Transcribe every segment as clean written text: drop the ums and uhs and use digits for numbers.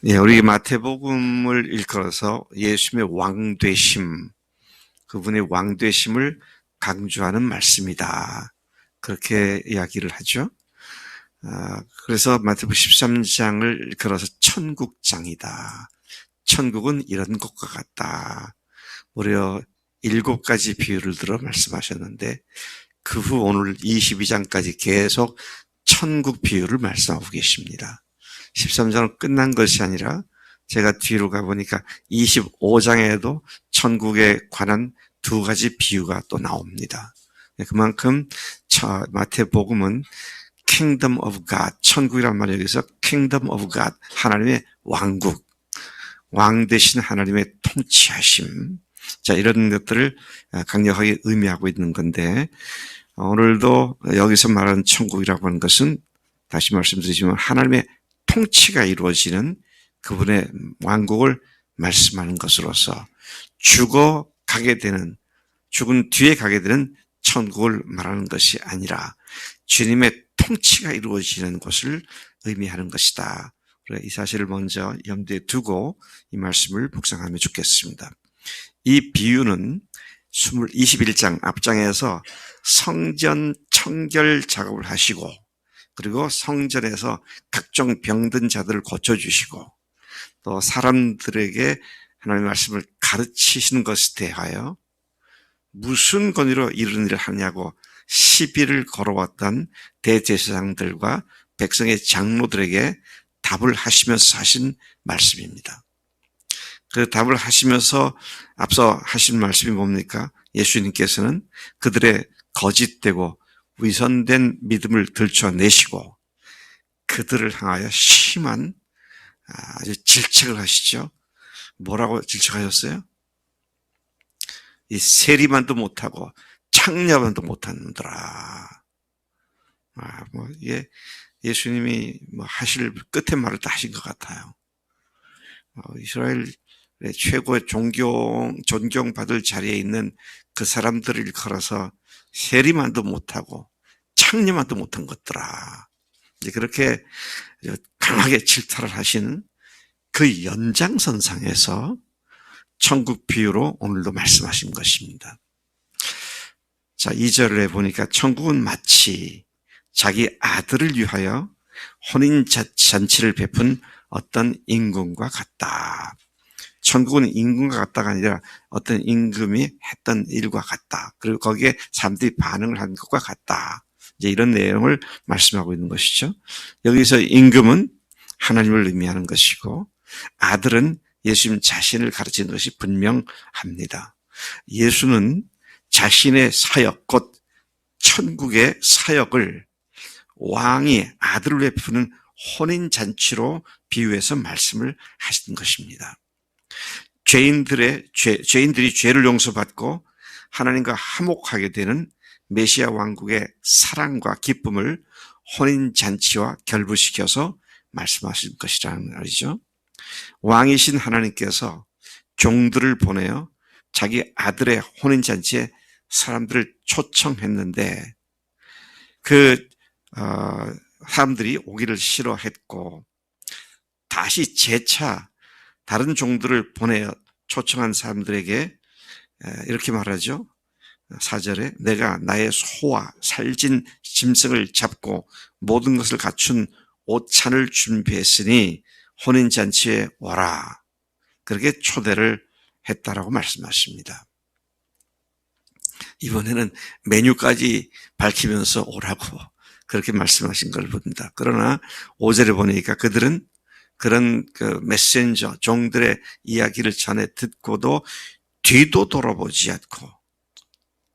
예, 우리 마태복음을 일컬어서 예수님의 왕되심, 그분의 왕되심을 강조하는 말씀이다. 그렇게 이야기를 하죠. 그래서 마태복음 13장을 일컬어서 천국장이다. 천국은 이런 것과 같다. 무려 7가지 비유를 들어 말씀하셨는데 그 후 오늘 22장까지 계속 천국 비유를 말씀하고 계십니다. 13장은 끝난 것이 아니라 제가 뒤로 가보니까 25장에도 천국에 관한 2가지 비유가 또 나옵니다. 그만큼 마태복음은 Kingdom of God, 천국이란 말이 여기서 Kingdom of God, 하나님의 왕국, 왕 되신 하나님의 통치하심, 자, 이런 것들을 강력하게 의미하고 있는 건데, 오늘도 여기서 말하는 천국이라고 하는 것은 다시 말씀드리지만 하나님의 통치가 이루어지는 그분의 왕국을 말씀하는 것으로서 죽은 뒤에 가게 되는 천국을 말하는 것이 아니라 주님의 통치가 이루어지는 곳을 의미하는 것이다. 이 사실을 먼저 염두에 두고 이 말씀을 묵상하며 죽겠습니다. 이 비유는 21장 앞장에서 성전 청결 작업을 하시고 그리고 성전에서 각종 병든 자들을 고쳐주시고 또 사람들에게 하나님의 말씀을 가르치시는 것에 대하여 무슨 권위로 이런 일을 하냐고 시비를 걸어왔던 대제사장들과 백성의 장로들에게 답을 하시면서 하신 말씀입니다. 그 답을 하시면서 앞서 하신 말씀이 뭡니까? 예수님께서는 그들의 거짓되고 위선된 믿음을 들춰내시고 그들을 향하여 심한 아주 질책을 하시죠. 뭐라고 질책하셨어요? 이 세리만도 못하고 창녀만도 못한 놈들아. 이게 예수님이 하실 끝의 말을 다 하신 것 같아요. 이스라엘 최고의 존경받을 자리에 있는 그 사람들을 일컬어서 세리만도 못하고 창녀만도 못한 것들아. 이제 그렇게 강하게 질타를 하시는 그 연장선상에서 천국 비유로 오늘도 말씀하신 것입니다. 자, 2절에 보니까 천국은 마치 자기 아들을 위하여 혼인잔치를 베푼 어떤 임금과 같다. 천국은 임금과 같다가 아니라 어떤 임금이 했던 일과 같다. 그리고 거기에 사람들이 반응을 한 것과 같다. 이제 이런 내용을 말씀하고 있는 것이죠. 여기서 임금은 하나님을 의미하는 것이고 아들은 예수님 자신을 가르치는 것이 분명합니다. 예수는 자신의 사역, 곧 천국의 사역을 왕이 아들을 위해 베푸는 혼인잔치로 비유해서 말씀을 하신 것입니다. 죄인들이 죄를 용서받고 하나님과 화목하게 되는 메시아 왕국의 사랑과 기쁨을 혼인잔치와 결부시켜서 말씀하신 것이라는 말이죠. 왕이신 하나님께서 종들을 보내어 자기 아들의 혼인잔치에 사람들을 초청했는데 사람들이 오기를 싫어했고 다시 재차 다른 종들을 보내어 초청한 사람들에게 이렇게 말하죠. 4절에 내가 나의 소와 살진 짐승을 잡고 모든 것을 갖춘 옷찬을 준비했으니 혼인잔치에 와라. 그렇게 초대를 했다라고 말씀하십니다. 이번에는 메뉴까지 밝히면서 오라고 그렇게 말씀하신 걸 봅니다. 그러나 5절에 보니까 그들은 그런 메신저, 종들의 이야기를 전해 듣고도 뒤도 돌아보지 않고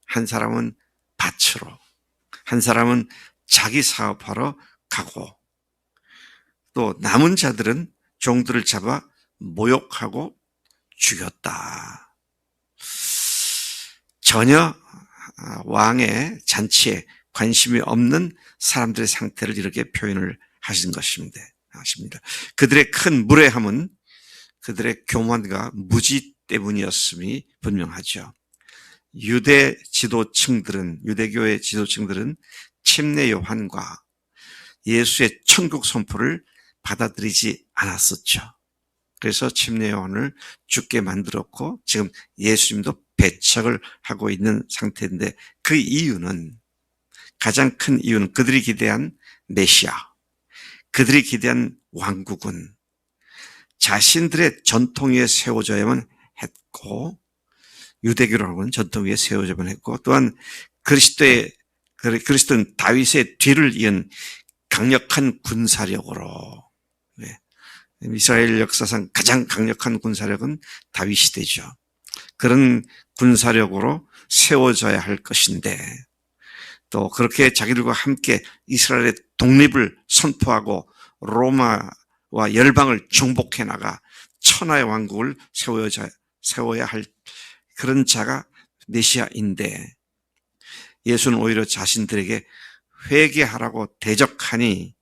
한 사람은 밭으로, 한 사람은 자기 사업하러 가고 또 남은 자들은 종들을 잡아 모욕하고 죽였다. 전혀 왕의 잔치에 관심이 없는 사람들의 상태를 이렇게 표현을 하신 것입니다. 그들의 큰 무례함은 그들의 교만과 무지 때문이었음이 분명하죠. 유대교의 지도층들은 침례 요한과 예수의 천국 선포를 받아들이지 않았었죠. 그래서 침례 요한을 죽게 만들었고 지금 예수님도 배척을 하고 있는 상태인데, 그 이유는, 가장 큰 이유는 그들이 기대한 메시아, 그들이 기대한 왕국은 자신들의 전통 위에 세워져야만 했고, 유대교라고는 전통 위에 세워져야만 했고, 또한 그리스도는 다윗의 뒤를 이은 강력한 군사력으로, 이스라엘 역사상 가장 강력한 군사력은 다윗 시대죠. 그런 군사력으로 세워져야 할 것인데, 또 그렇게 자기들과 함께 이스라엘의 독립을 선포하고 로마와 열방을 정복해 나가 천하의 왕국을 세워야 할 그런 자가 메시아인데, 예수는 오히려 자신들에게 회개하라고 대적하니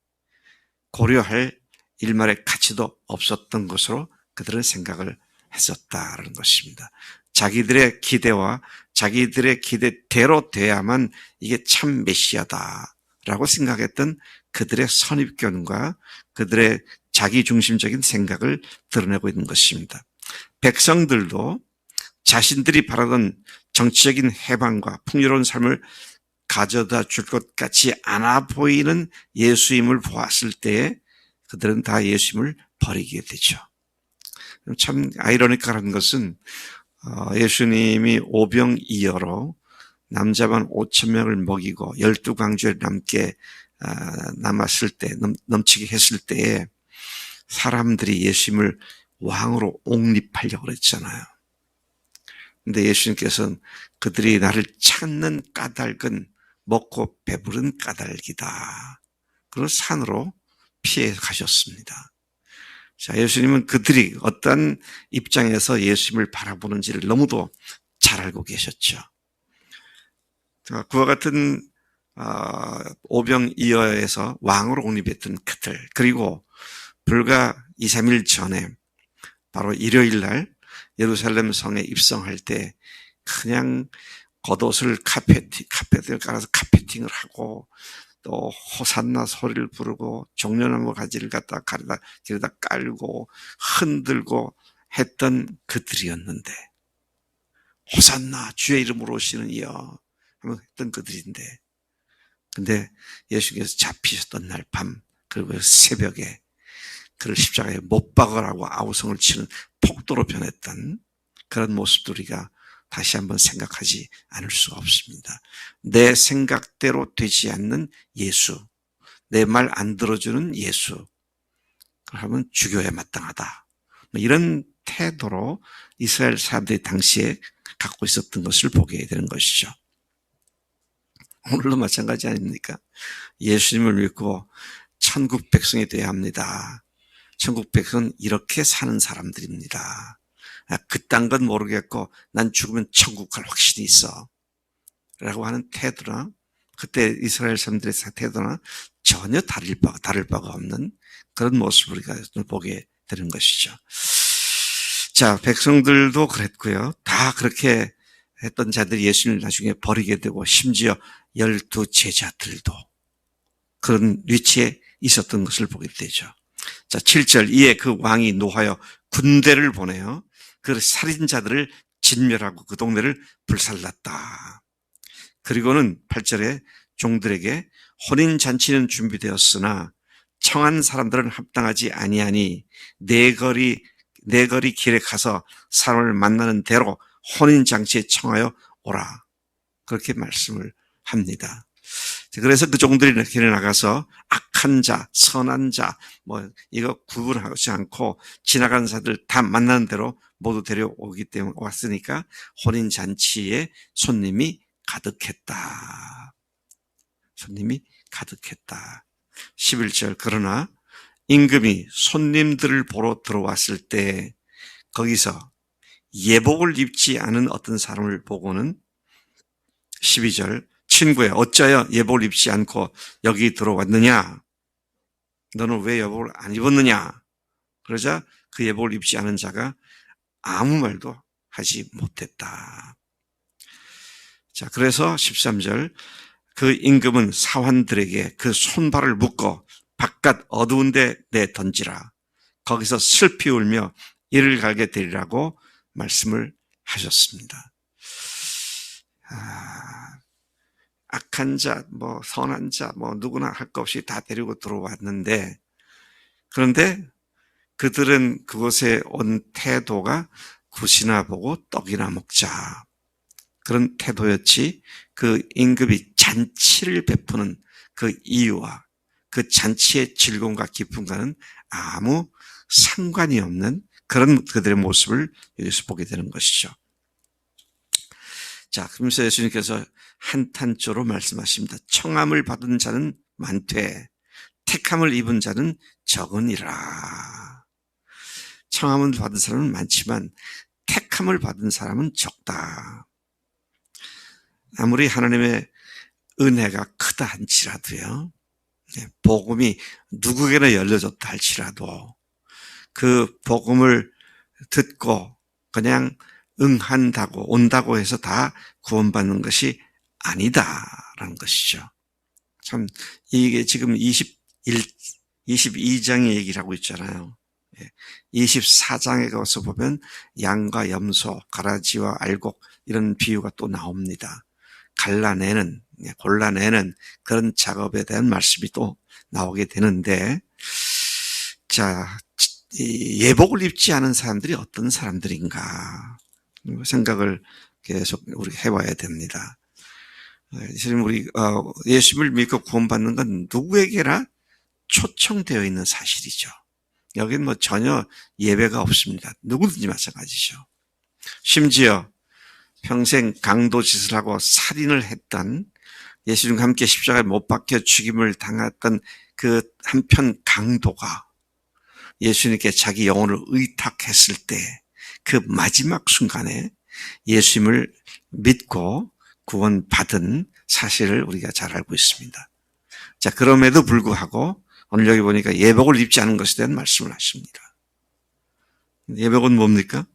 고려할 일말의 가치도 없었던 것으로 그들은 생각을 했었다는 것입니다. 자기들의 기대와 자기들의 기대대로 돼야만 이게 참 메시아다라고 생각했던 그들의 선입견과 그들의 자기중심적인 생각을 드러내고 있는 것입니다. 백성들도 자신들이 바라던 정치적인 해방과 풍요로운 삶을 가져다 줄 것 같지 않아 보이는 예수님을 보았을 때에 그들은 다 예수님을 버리게 되죠. 참 아이러니컬한 것은 예수님이 오병이어로 남자만 5,000명을 먹이고 12광주에 남았을 때, 넘치게 했을 때에 사람들이 예수님을 왕으로 옹립하려고 그랬잖아요. 근데 예수님께서는 그들이 나를 찾는 까닭은 먹고 배부른 까닭이다. 그리고 산으로 피해 가셨습니다. 자, 예수님은 그들이 어떤 입장에서 예수님을 바라보는지를 너무도 잘 알고 계셨죠. 그와 같은 오병이어에서 왕으로 옹립했던 그들, 그리고 불과 2, 3일 전에 바로 일요일 날 예루살렘 성에 입성할 때 그냥 겉옷을 카펫을 깔아서 카페팅을 하고 또 호산나 소리를 부르고 종려나무 가지를 갖다 길에다 깔고 흔들고 했던 그들이었는데, 호산나 주의 이름으로 오시는 이여 하면 했던 그들인데, 근데 예수님께서 잡히셨던 날 밤, 그리고 새벽에 그를 십자가에 못 박으라고 아우성을 치는 폭도로 변했던 그런 모습도 우리가 다시 한번 생각하지 않을 수가 없습니다. 내 생각대로 되지 않는 예수, 내 말 안 들어주는 예수, 그러면 죽여야 마땅하다. 이런 태도로 이스라엘 사람들이 당시에 갖고 있었던 것을 보게 되는 것이죠. 오늘도 마찬가지 아닙니까? 예수님을 믿고 천국 백성이 되어야 합니다. 천국 백성은 이렇게 사는 사람들입니다. 그딴 건 모르겠고 난 죽으면 천국 갈 확신이 있어 라고 하는 태도나, 그때 이스라엘 사람들의 태도나 전혀 다를 바가 없는 그런 모습을 우리가 보게 되는 것이죠. 자, 백성들도 그랬고요. 다 그렇게 했던 자들이 예수님을 나중에 버리게 되고, 심지어 12 제자들도 그런 위치에 있었던 것을 보게 되죠. 자, 7절, 이에 그 왕이 노하여 군대를 보내요. 그 살인자들을 진멸하고 그 동네를 불살랐다. 그리고는 8절에 종들에게 혼인잔치는 준비되었으나 청한 사람들은 합당하지 아니하니 내 거리 길에 가서 사람을 만나는 대로 혼인잔치에 청하여 오라. 그렇게 말씀을 합니다. 그래서 그 종들이 이렇게 나가서 악한 자, 선한 자, 이거 구분하지 않고 지나가는 자들 다 만나는 대로 모두 데려오기 때문에 왔으니까 혼인잔치에 손님이 가득했다. 손님이 가득했다. 11절, 그러나 임금이 손님들을 보러 들어왔을 때 거기서 예복을 입지 않은 어떤 사람을 보고는 12절, 친구야, 어찌하여 예복을 입지 않고 여기 들어왔느냐? 너는 왜 예복을 안 입었느냐? 그러자 그 예복을 입지 않은 자가 아무 말도 하지 못했다. 자, 그래서 13절, 그 임금은 사환들에게 그 손발을 묶어 바깥 어두운 데 내 던지라. 거기서 슬피 울며 이를 갈게 되리라고 말씀을 하셨습니다. 악한 자, 선한 자, 누구나 할 것 없이 다 데리고 들어왔는데, 그런데 그들은 그곳에 온 태도가 굿이나 보고 떡이나 먹자. 그런 태도였지, 그 임금이 잔치를 베푸는 그 이유와 그 잔치의 즐거움과 기쁨과는 아무 상관이 없는 그런 그들의 모습을 여기서 보게 되는 것이죠. 자, 그러면서 예수님께서 한탄조로 말씀하십니다. 청함을 받은 자는 많되 택함을 입은 자는 적으니라. 청함을 받은 사람은 많지만 택함을 받은 사람은 적다. 아무리 하나님의 은혜가 크다 할지라도요, 복음이 누구에게나 열려졌다 할지라도 그 복음을 듣고 그냥 응한다고 온다고 해서 다 구원받는 것이 아니다라는 것이죠. 참 이게 지금 22장의 얘기를 하고 있잖아요. 24장에 가서 보면 양과 염소, 가라지와 알곡 이런 비유가 또 나옵니다. 갈라내는, 골라내는 그런 작업에 대한 말씀이 또 나오게 되는데, 자, 예복을 입지 않은 사람들이 어떤 사람들인가 생각을 계속 우리 해봐야 됩니다. 지금 우리 예수를 믿고 구원받는 건 누구에게나 초청되어 있는 사실이죠. 여기는 전혀 예외가 없습니다. 누구든지 마찬가지죠. 심지어 평생 강도짓을 하고 살인을 했던, 예수님과 함께 십자가에 못 박혀 죽임을 당했던 그 한편 강도가 예수님께 자기 영혼을 의탁했을 때 그 마지막 순간에 예수님을 믿고 구원받은 사실을 우리가 잘 알고 있습니다. 자, 그럼에도 불구하고 오늘 여기 보니까 예복을 입지 않은 것에 대한 말씀을 하십니다. 예복은 뭡니까?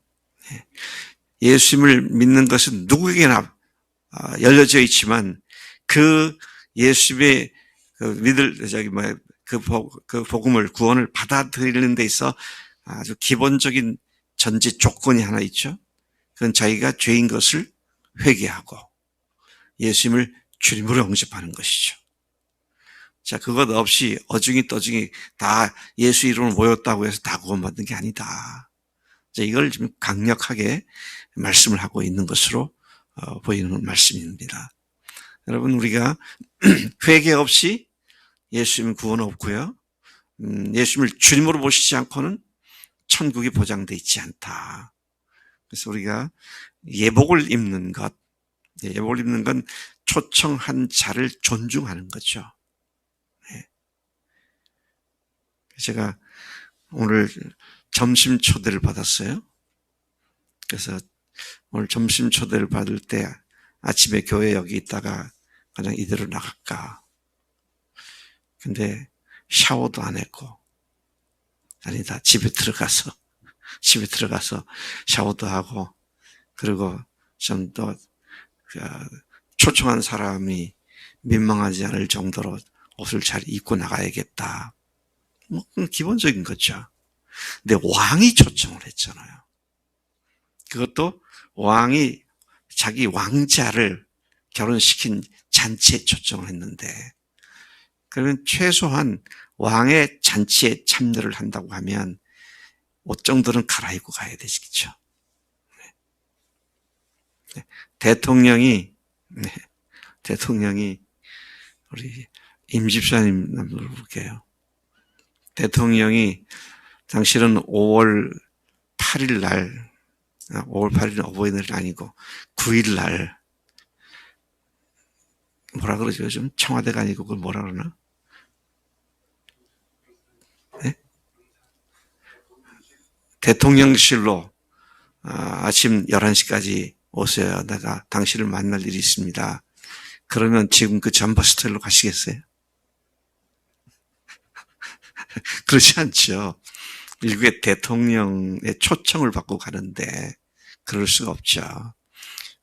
예수님을 믿는 것은 누구에게나 열려져 있지만 그 예수님의 그 복음을, 구원을 받아들이는 데 있어 아주 기본적인 전제 조건이 하나 있죠. 그건 자기가 죄인 것을 회개하고 예수님을 주님으로 영접하는 것이죠. 자, 그것 없이 어중이 떠중이 다 예수 이름으로 모였다고 해서 다 구원받는 게 아니다. 자, 이걸 좀 강력하게 말씀을 하고 있는 것으로 보이는 말씀입니다. 여러분, 우리가 회개 없이 예수님 구원 없고요, 예수님을 주님으로 모시지 않고는 천국이 보장되어 있지 않다. 그래서 우리가 예복을 입는 것, 예복을 입는 건 초청한 자를 존중하는 거죠. 제가 오늘 점심 초대를 받았어요. 그래서 오늘 점심 초대를 받을 때 아침에 교회 여기 있다가 그냥 이대로 나갈까. 근데 샤워도 안 했고, 아니다, 집에 들어가서 샤워도 하고, 그리고 좀 더 초청한 사람이 민망하지 않을 정도로 옷을 잘 입고 나가야겠다. 그건 기본적인 거죠. 근데 왕이 초청을 했잖아요. 그것도 왕이 자기 왕자를 결혼시킨 잔치에 초청을 했는데, 그러면 최소한 왕의 잔치에 참여를 한다고 하면 옷 정도는 갈아입고 가야 되겠죠. 대통령이 우리 임 집사님 한번 볼게요. 대통령이 당신은 5월 8일 날, 5월 8일은 어버이날이 아니고 9일 날, 뭐라 그러죠? 요즘 청와대가 아니고 그걸 뭐라 그러나? 네? 대통령실로 아침 11시까지 오세요. 내가 당신을 만날 일이 있습니다. 그러면 지금 그 잠버스텔로 가시겠어요? 그렇지 않죠. 미국의 대통령의 초청을 받고 가는데 그럴 수가 없죠.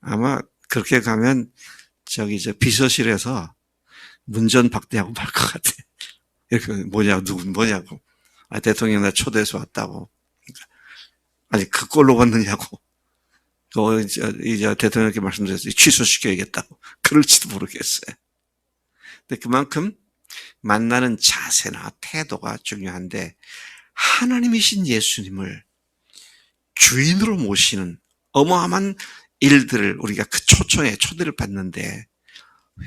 아마 그렇게 가면 비서실에서 문전박대하고 말 것 같아. 이렇게 누군 뭐냐고. 대통령 나 초대해서 왔다고. 아니, 그 꼴로 왔느냐고. 이제 대통령께 말씀드렸어요. 취소시켜야겠다고. 그럴지도 모르겠어요. 근데 그만큼 만나는 자세나 태도가 중요한데, 하나님이신 예수님을 주인으로 모시는 어마어마한 일들을 우리가 그 초대를 받는데,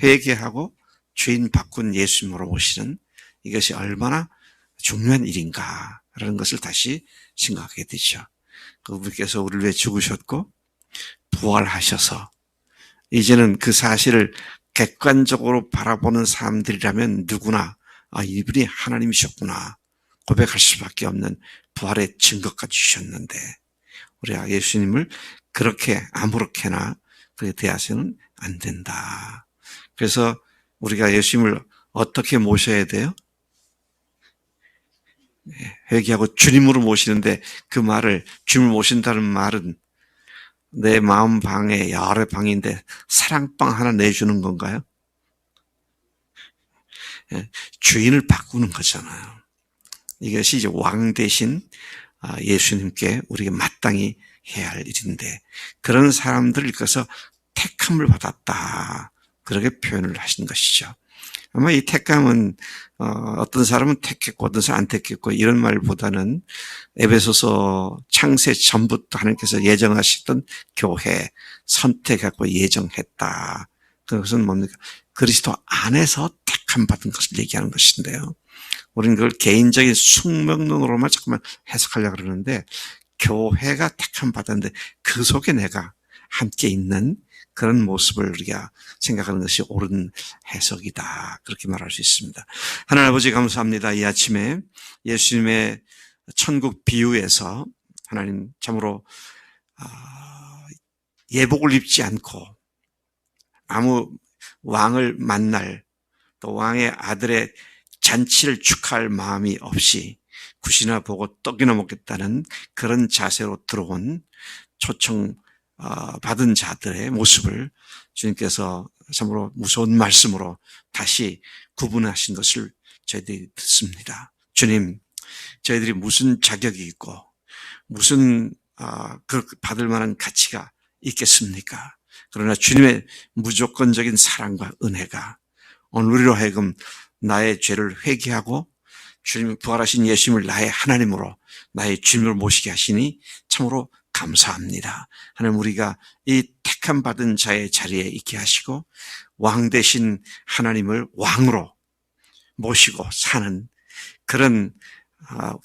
회개하고 주인 바꾼 예수님으로 모시는 이것이 얼마나 중요한 일인가라는 것을 다시 생각하게 되죠. 그분께서 우리를 위해 죽으셨고 부활하셔서 이제는 그 사실을 객관적으로 바라보는 사람들이라면 누구나 이분이 하나님이셨구나 고백할 수밖에 없는 부활의 증거까지 주셨는데, 우리가 예수님을 그렇게 아무렇게나 그렇게 대하서는 안 된다. 그래서 우리가 예수님을 어떻게 모셔야 돼요? 회개하고 주님으로 모시는데, 그 말을, 주님을 모신다는 말은 내 마음 방에 여러 방인데 사랑방 하나 내주는 건가요? 주인을 바꾸는 거잖아요. 이것이 이제 왕 대신 예수님께 우리가 마땅히 해야 할 일인데, 그런 사람들을 이끌어서 택함을 받았다, 그렇게 표현을 하신 것이죠. 아마 이 택함은 어떤 사람은 택했고 어떤 사람은 안 택했고 이런 말보다는 에베소서 창세 전부터 하나님께서 예정하시던 교회 선택하고 예정했다. 그것은 뭡니까? 그리스도 안에서 택함 받은 것을 얘기하는 것인데요. 우리는 그걸 개인적인 숙명론으로만 자꾸만 해석하려고 그러는데, 교회가 택함 받았는데 그 속에 내가 함께 있는 그런 모습을 우리가 생각하는 것이 옳은 해석이다, 그렇게 말할 수 있습니다. 하나님 아버지 감사합니다. 이 아침에 예수님의 천국 비유에서 하나님 참으로 예복을 입지 않고 아무 왕을 만날, 또 왕의 아들의 잔치를 축하할 마음이 없이 굿이나 보고 떡이나 먹겠다는 그런 자세로 들어온 초청 받은 자들의 모습을 주님께서 참으로 무서운 말씀으로 다시 구분하신 것을 저희들이 듣습니다. 주님, 저희들이 무슨 자격이 있고 무슨 받을 만한 가치가 있겠습니까? 그러나 주님의 무조건적인 사랑과 은혜가 오늘 우리로 하여금 나의 죄를 회개하고 주님 부활하신 예수님을 나의 하나님으로, 나의 주님을 모시게 하시니 참으로 감사합니다. 하나님, 우리가 이 택함 받은 자의 자리에 있게 하시고 왕 대신 하나님을 왕으로 모시고 사는 그런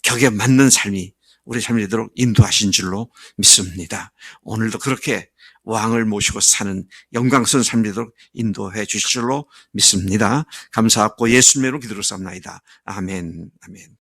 격에 맞는 삶이 우리 삶이 되도록 인도하신 줄로 믿습니다. 오늘도 그렇게 왕을 모시고 사는 영광스러운 삶이 되도록 인도해 주실 줄로 믿습니다. 감사하고 예수님으로 기도를 쌉나이다. 아멘. 아멘.